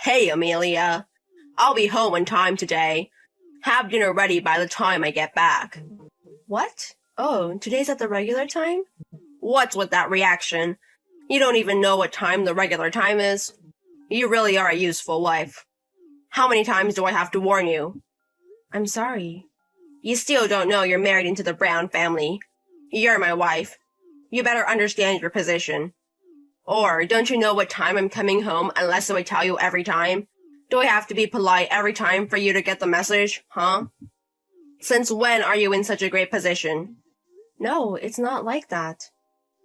Hey, Amelia. I'll be home in time today. Have dinner ready by the time I get back. What? Oh, today's at the regular time? What's with that reaction? You don't even know what time the regular time is. You really are a useful wife. How many times do I have to warn you? I'm sorry. You still don't know you're married into the Brown family. You're my wife. You better understand your position. Or, don't you know what time I'm coming home unless I tell you every time? Do I have to be polite every time for you to get the message, huh? Since when are you in such a great position? No, it's not like that.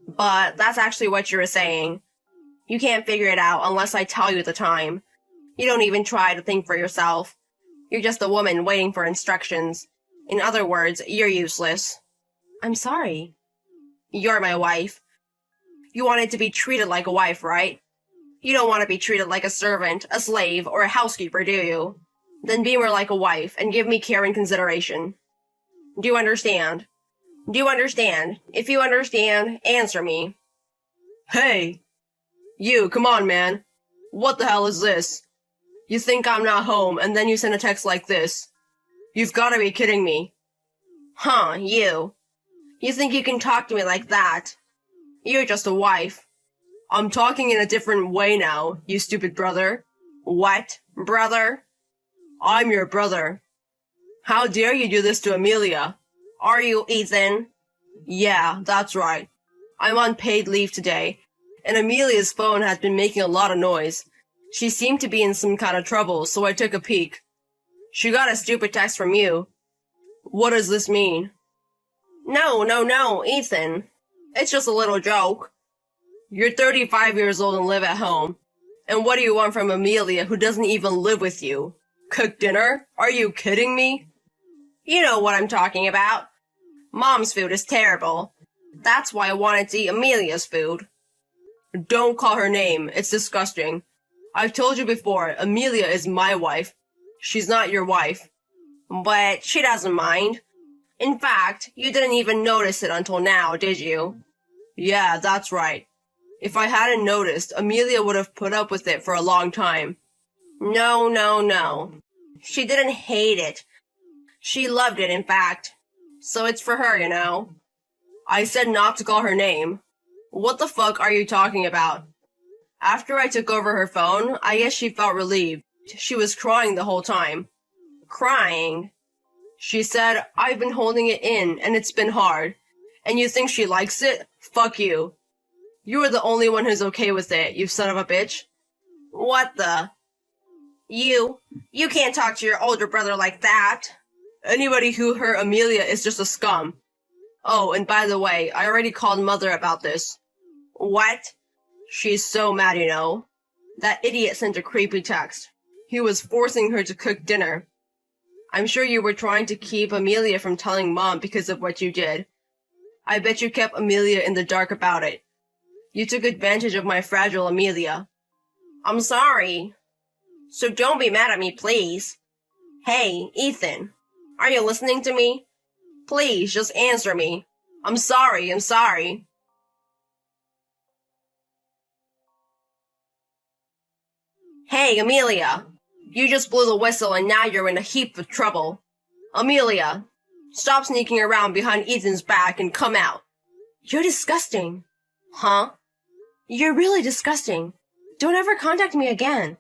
But that's actually what you were saying. You can't figure it out unless I tell you the time. You don't even try to think for yourself. You're just a woman waiting for instructions. In other words, you're useless. I'm sorry. You're my wife. You wanted to be treated like a wife, right? You don't want to be treated like a servant, a slave, or a housekeeper, do you? Then be more like a wife and give me care and consideration. Do you understand? Do you understand? If you understand, answer me. Hey! You, come on, man. What the hell is this? You think I'm not home, and then you send a text like this. You've gotta be kidding me. Huh, you. You think you can talk to me like that? You're just a wife. I'm talking in a different way now, you stupid brother. What, brother? I'm your brother. How dare you do this to Amelia? Are you, Ethan? Yeah, that's right. I'm on paid leave today, and Amelia's phone has been making a lot of noise. She seemed to be in some kind of trouble, so I took a peek. She got a stupid text from you. What does this mean? No, Ethan. It's just a little joke. You're 35 years old and live at home. And what do you want from Amelia who doesn't even live with you? Cook dinner? Are you kidding me? You know what I'm talking about. Mom's food is terrible. That's why I wanted to eat Amelia's food. Don't call her name. It's disgusting. I've told you before, Amelia is my wife. She's not your wife. But she doesn't mind. In fact, you didn't even notice it until now, did you? Yeah, that's right. If I hadn't noticed, Amelia would have put up with it for a long time. No. She didn't hate it. She loved it, in fact. So it's for her, you know. I said not to call her name. What the fuck are you talking about? After I took over her phone, I guess she felt relieved. She was crying the whole time. Crying? She said, I've been holding it in, and it's been hard. And you think she likes it? Fuck you. You are the only one who's okay with it, you son of a bitch. What the? You can't talk to your older brother like that. Anybody who hurt Amelia is just a scum. Oh, and by the way, I already called Mother about this. What? She's so mad, you know. That idiot sent a creepy text. He was forcing her to cook dinner. I'm sure you were trying to keep Amelia from telling Mom because of what you did. I bet you kept Amelia in the dark about it. You took advantage of my fragile Amelia. I'm sorry. So don't be mad at me, please. Hey, Ethan. Are you listening to me? Please, just answer me. I'm sorry. Hey, Amelia. You just blew the whistle and now you're in a heap of trouble. Amelia, stop sneaking around behind Ethan's back and come out. You're disgusting. Huh? You're really disgusting. Don't ever contact me again.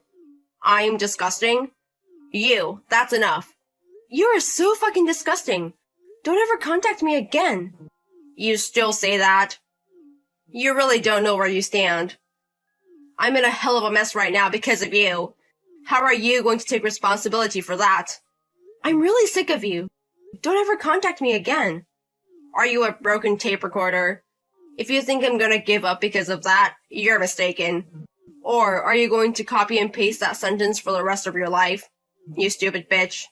I'm disgusting? You, that's enough. You are so fucking disgusting. Don't ever contact me again. You still say that? You really don't know where you stand. I'm in a hell of a mess right now because of you. How are you going to take responsibility for that? I'm really sick of you. Don't ever contact me again. Are you a broken tape recorder? If you think I'm gonna give up because of that, you're mistaken. Or are you going to copy and paste that sentence for the rest of your life? You stupid bitch.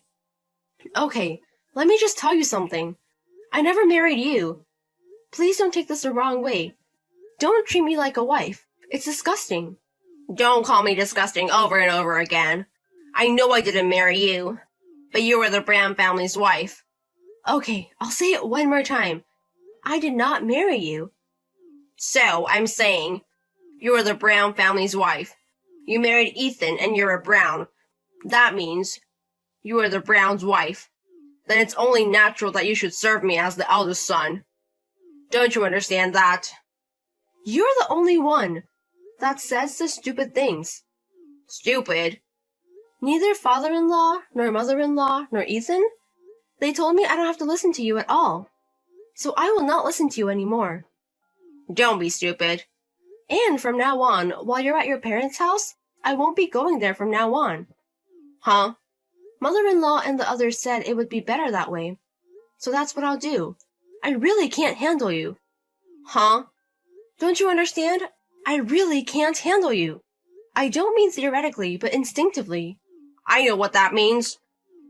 Okay, let me just tell you something. I never married you. Please don't take this the wrong way. Don't treat me like a wife. It's disgusting. Don't call me disgusting over and over again. I know I didn't marry you, but you were the Brown family's wife. Okay, I'll say it one more time. I did not marry you. So, I'm saying, you were the Brown family's wife. You married Ethan and you're a Brown. That means you are the Brown's wife. Then it's only natural that you should serve me as the eldest son. Don't you understand that? You're the only one that says the stupid things. Stupid? Neither father-in-law, nor mother-in-law, nor Ethan? They told me I don't have to listen to you at all. So I will not listen to you anymore. Don't be stupid. And from now on, while you're at your parents' house, I won't be going there from now on. Huh? Mother-in-law and the others said it would be better that way. So that's what I'll do. I really can't handle you. Huh? Don't you understand? I really can't handle you. I don't mean theoretically, but instinctively. I know what that means.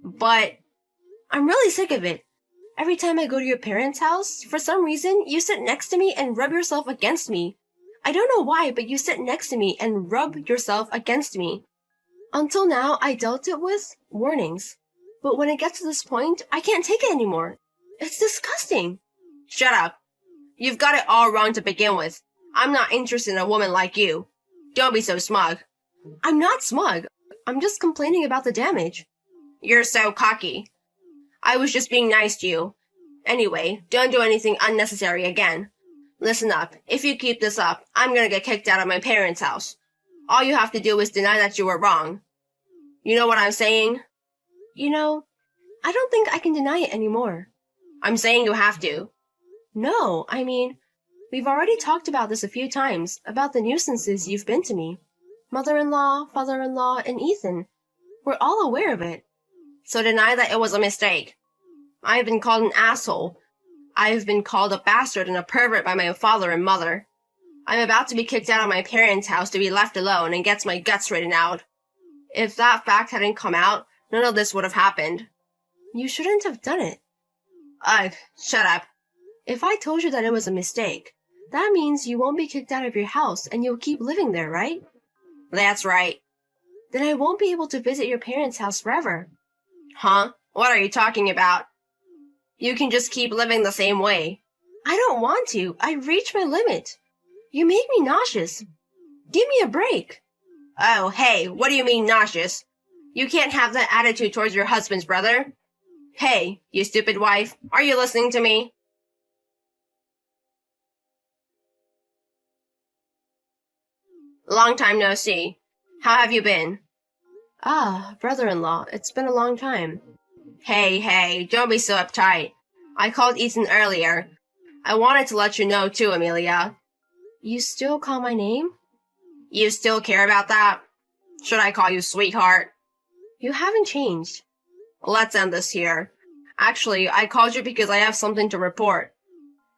But I'm really sick of it. Every time I go to your parents' house, for some reason, you sit next to me and rub yourself against me. I don't know why, but you sit next to me and rub yourself against me. Until now, I dealt it with warnings. But when it gets to this point, I can't take it anymore. It's disgusting. Shut up. You've got it all wrong to begin with. I'm not interested in a woman like you. Don't be so smug. I'm not smug. I'm just complaining about the damage. You're so cocky. I was just being nice to you. Anyway, don't do anything unnecessary again. Listen up. If you keep this up, I'm gonna get kicked out of my parents' house. All you have to do is deny that you were wrong. You know what I'm saying? You know, I don't think I can deny it anymore. I'm saying you have to. No, I mean, we've already talked about this a few times, about the nuisances you've been to me. Mother-in-law, father-in-law, and Ethan. We're all aware of it. So deny that it was a mistake. I have been called an asshole. I have been called a bastard and a pervert by my father and mother. I'm about to be kicked out of my parents' house to be left alone and gets my guts written out. If that fact hadn't come out, none of this would have happened. You shouldn't have done it. Ugh, shut up. If I told you that it was a mistake, that means you won't be kicked out of your house and you'll keep living there, right? That's right. Then I won't be able to visit your parents' house forever. Huh? What are you talking about? You can just keep living the same way. I don't want to. I've reached my limit. You make me nauseous. Give me a break. Oh, hey, what do you mean nauseous? You can't have that attitude towards your husband's brother. Hey, you stupid wife, are you listening to me? Long time no see. How have you been? Ah, brother-in-law, it's been a long time. Hey, don't be so uptight. I called Ethan earlier. I wanted to let you know too, Amelia. You still call my name? You still care about that? Should I call you sweetheart? You haven't changed. Let's end this here. Actually, I called you because I have something to report.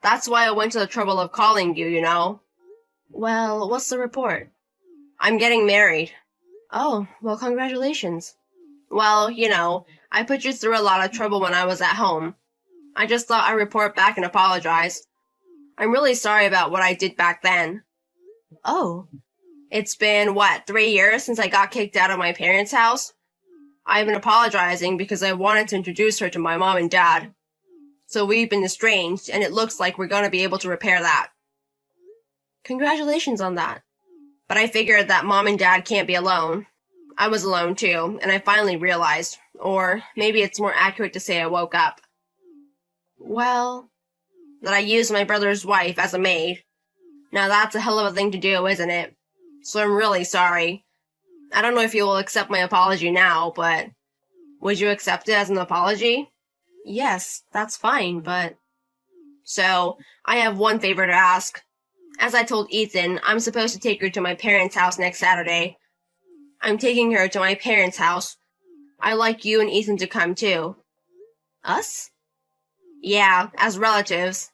That's why I went to the trouble of calling you, you know. Well, what's the report? I'm getting married. Oh, well, congratulations. Well, you know, I put you through a lot of trouble when I was at home. I just thought I'd report back and apologize. I'm really sorry about what I did back then. Oh. It's been, 3 years since I got kicked out of my parents' house? I've been apologizing because I wanted to introduce her to my mom and dad. So we've been estranged, and it looks like we're going to be able to repair that. Congratulations on that. But I figured that mom and dad can't be alone. I was alone too, and I finally realized, or maybe it's more accurate to say I woke up. Well, that I used my brother's wife as a maid. Now that's a hell of a thing to do, isn't it? So I'm really sorry. I don't know if you will accept my apology now, but would you accept it as an apology? Yes, that's fine, but... So, I have one favor to ask. As I told Ethan, I'm supposed to take her to my parents' house next Saturday. I'm taking her to my parents' house. I'd like you and Ethan to come too. Us? Yeah, as relatives.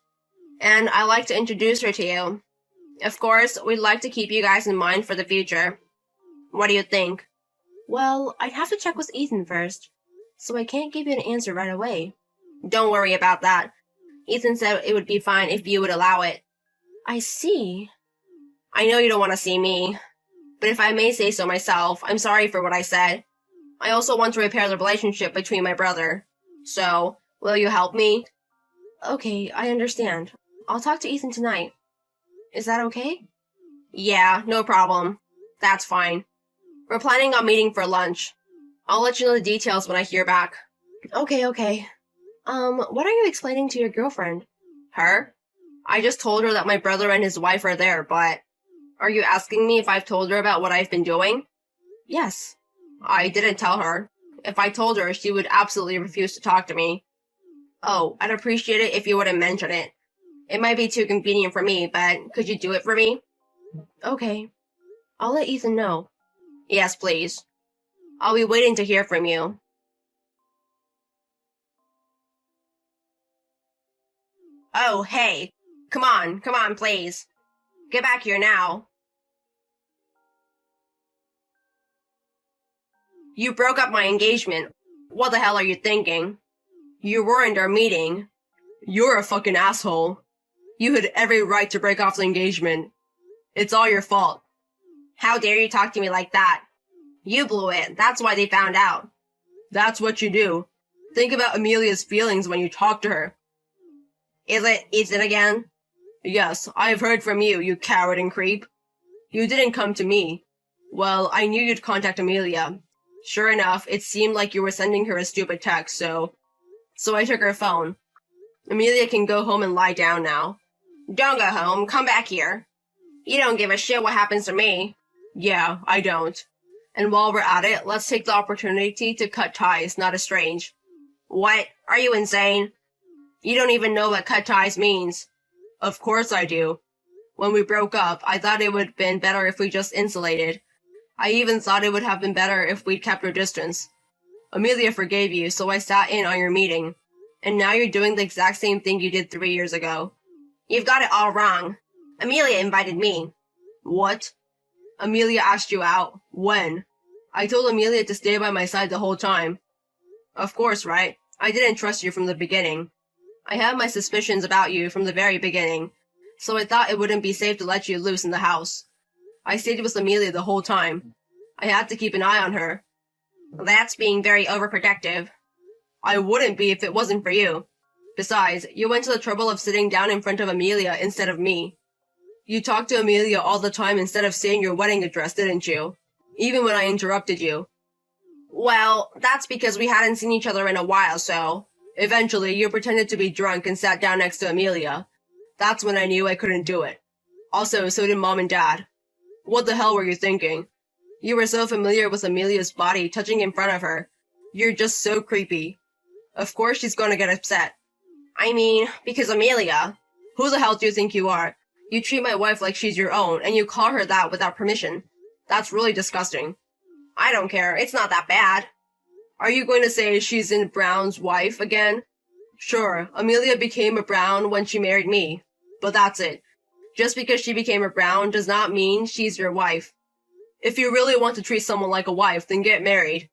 And I'd like to introduce her to you. Of course, we'd like to keep you guys in mind for the future. What do you think? Well, I'd have to check with Ethan first, so I can't give you an answer right away. Don't worry about that. Ethan said it would be fine if you would allow it. I see. I know you don't want to see me, but if I may say so myself, I'm sorry for what I said. I also want to repair the relationship between my brother. So, will you help me? Okay, I understand. I'll talk to Ethan tonight. Is that okay? Yeah, no problem. That's fine. We're planning on meeting for lunch. I'll let you know the details when I hear back. Okay. What are you explaining to your girlfriend? Her? I just told her that my brother and his wife are there, but... Are you asking me if I've told her about what I've been doing? Yes. I didn't tell her. If I told her, she would absolutely refuse to talk to me. Oh, I'd appreciate it if you wouldn't mention it. It might be too convenient for me, but could you do it for me? Okay. I'll let Ethan know. Yes, please. I'll be waiting to hear from you. Oh, hey. Come on, please. Get back here now. You broke up my engagement. What the hell are you thinking? You ruined our meeting. You're a fucking asshole. You had every right to break off the engagement. It's all your fault. How dare you talk to me like that? You blew it. That's why they found out. That's what you do. Think about Amelia's feelings when you talk to her. Is it again? Yes, I have heard from you, you coward and creep. You didn't come to me. Well, I knew you'd contact Amelia. Sure enough, it seemed like you were sending her a stupid text, so I took her phone. Amelia can go home and lie down now. Don't go home, come back here. You don't give a shit what happens to me. Yeah, I don't. And while we're at it, let's take the opportunity to cut ties, not estrange. What? Are you insane? You don't even know what cut ties means. Of course I do. When we broke up, I thought it would have been better if we just insulated. I even thought it would have been better if we'd kept our distance. Amelia forgave you, so I sat in on your meeting. And now you're doing the exact same thing you did 3 years ago. You've got it all wrong. Amelia invited me. What? Amelia asked you out. When? I told Amelia to stay by my side the whole time. Of course, right? I didn't trust you from the beginning. I had my suspicions about you from the very beginning, so I thought it wouldn't be safe to let you loose in the house. I stayed with Amelia the whole time. I had to keep an eye on her. That's being very overprotective. I wouldn't be if it wasn't for you. Besides, you went to the trouble of sitting down in front of Amelia instead of me. You talked to Amelia all the time instead of saying your wedding address, didn't you? Even when I interrupted you. Well, that's because we hadn't seen each other in a while, so... Eventually, you pretended to be drunk and sat down next to Amelia. That's when I knew I couldn't do it. Also, so did Mom and Dad. What the hell were you thinking? You were so familiar with Amelia's body touching in front of her. You're just so creepy. Of course she's gonna get upset. I mean, because Amelia... Who the hell do you think you are? You treat my wife like she's your own, and you call her that without permission. That's really disgusting. I don't care, it's not that bad. Are you going to say she's in Brown's wife again? Sure, Amelia became a Brown when she married me. But that's it. Just because she became a Brown does not mean she's your wife. If you really want to treat someone like a wife, then get married.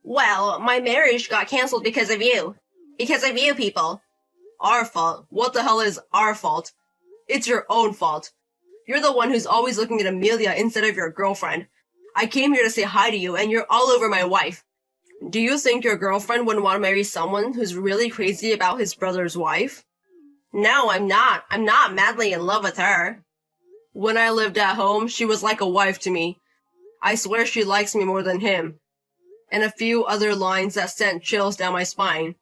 Well, my marriage got cancelled because of you. Because of you people. Our fault? What the hell is our fault? It's your own fault. You're the one who's always looking at Amelia instead of your girlfriend. I came here to say hi to you, and you're all over my wife. Do you think your girlfriend would want to marry someone who's really crazy about his brother's wife? No, I'm not. I'm not madly in love with her. When I lived at home, she was like a wife to me. I swear she likes me more than him. And a few other lines that sent chills down my spine.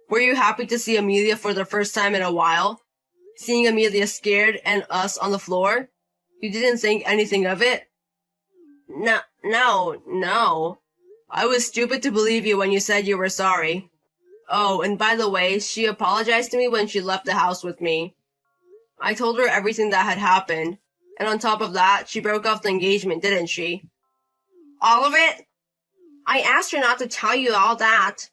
Were you happy to see Amelia for the first time in a while? Seeing Amelia scared and us on the floor? You didn't think anything of it? No. I was stupid to believe you when you said you were sorry. Oh, and by the way, she apologized to me when she left the house with me. I told her everything that had happened, and on top of that, she broke off the engagement, didn't she? All of it? I asked her not to tell you all that.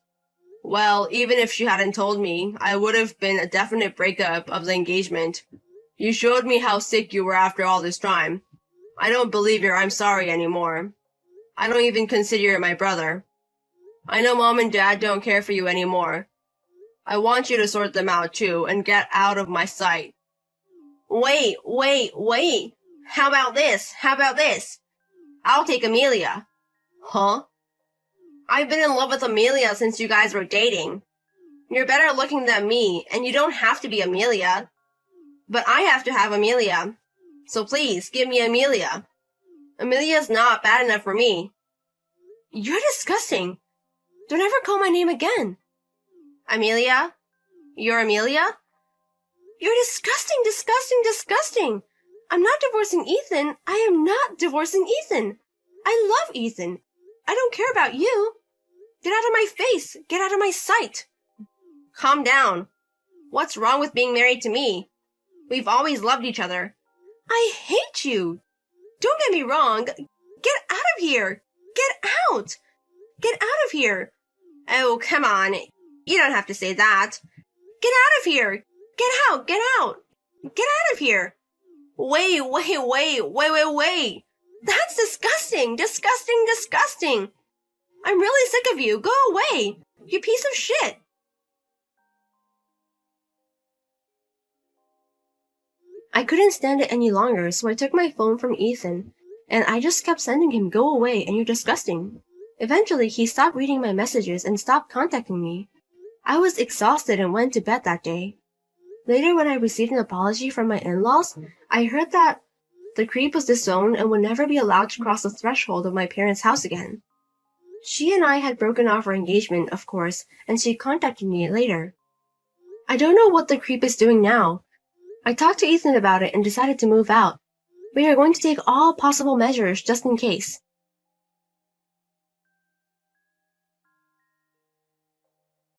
Well, even if she hadn't told me, I would have been a definite breakup of the engagement. You showed me how sick you were after all this time. I don't believe your I'm sorry anymore. I don't even consider you my brother. I know Mom and Dad don't care for you anymore. I want you to sort them out too, and get out of my sight. Wait. How about this? I'll take Amelia. Huh? I've been in love with Amelia since you guys were dating. You're better looking than me, and you don't have to be Amelia. But I have to have Amelia. So please, give me Amelia. Amelia's not bad enough for me. You're disgusting. Don't ever call my name again. Amelia? You're Amelia? You're disgusting, disgusting, disgusting. I'm not divorcing Ethan. I am not divorcing Ethan. I love Ethan. I don't care about you. Get out of my face. Get out of my sight. Calm down. What's wrong with being married to me? We've always loved each other. I hate you. Don't get me wrong. Get out of here. Get out. Get out of here. Oh, come on. You don't have to say that. Get out of here. Get out. Get out. Get out of here. Wait. That's disgusting. Disgusting, disgusting. I'm really sick of you. Go away. You piece of shit. I couldn't stand it any longer, so I took my phone from Ethan, and I just kept sending him, "Go away, and you're disgusting." Eventually, he stopped reading my messages and stopped contacting me. I was exhausted and went to bed that day. Later, when I received an apology from my in-laws, I heard that the creep was disowned and would never be allowed to cross the threshold of my parents' house again. She and I had broken off our engagement, of course, and she contacted me later. I don't know what the creep is doing now. I talked to Ethan about it and decided to move out. We are going to take all possible measures just in case.